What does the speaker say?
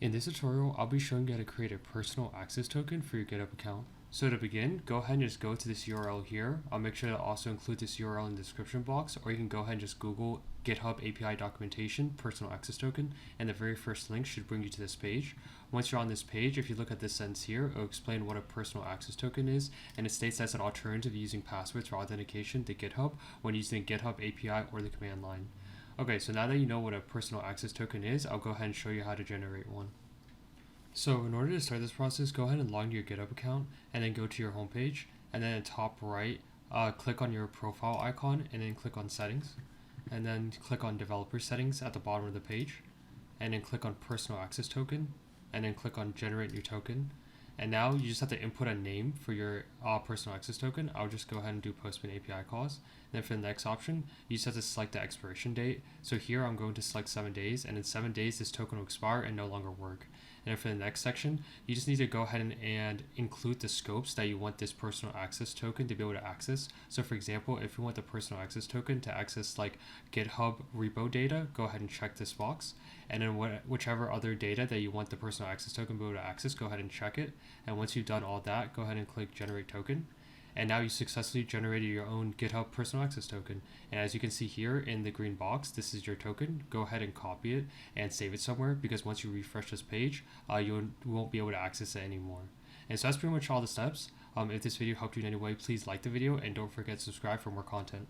In this tutorial, I'll be showing you how to create a personal access token for your GitHub account. So to begin, go ahead and just go to this URL here. I'll make sure to also include this URL in the description box, or you can go ahead and just Google GitHub API Documentation Personal Access Token, and the very first link should bring you to this page. Once you're on this page, if you look at this sentence here, it'll explain what a personal access token is, and it states that's an alternative using passwords for authentication to GitHub when using the GitHub API or the command line. Okay, so now that you know what a personal access token is, I'll go ahead and show you how to generate one. So in order to start this process, go ahead and log into your GitHub account and then go to your homepage, and then at the top right, click on your profile icon and then click on settings, and then click on developer settings at the bottom of the page, and then click on personal access token, and then click on generate new token. And now you just have to input a name for your personal access token. I'll just go ahead and do Postman API calls. And then for the next option, you just have to select the expiration date. So here I'm going to select 7 days, and in 7 days this token will expire and no longer work. And then for the next section, you just need to go ahead and include the scopes that you want this personal access token to be able to access. So for example, if you want the personal access token to access like GitHub repo data, go ahead and check this box. And then whichever other data that you want the personal access token to be able to access, go ahead and check it. And once you've done all that, go ahead and click generate token. And now you successfully generated your own GitHub personal access token. And as you can see here in the green box, this is your token. Go ahead and copy it and save it somewhere, because once you refresh this page, you won't be able to access it anymore. And so that's pretty much all the steps. If this video helped you in any way, please like the video and don't forget to subscribe for more content.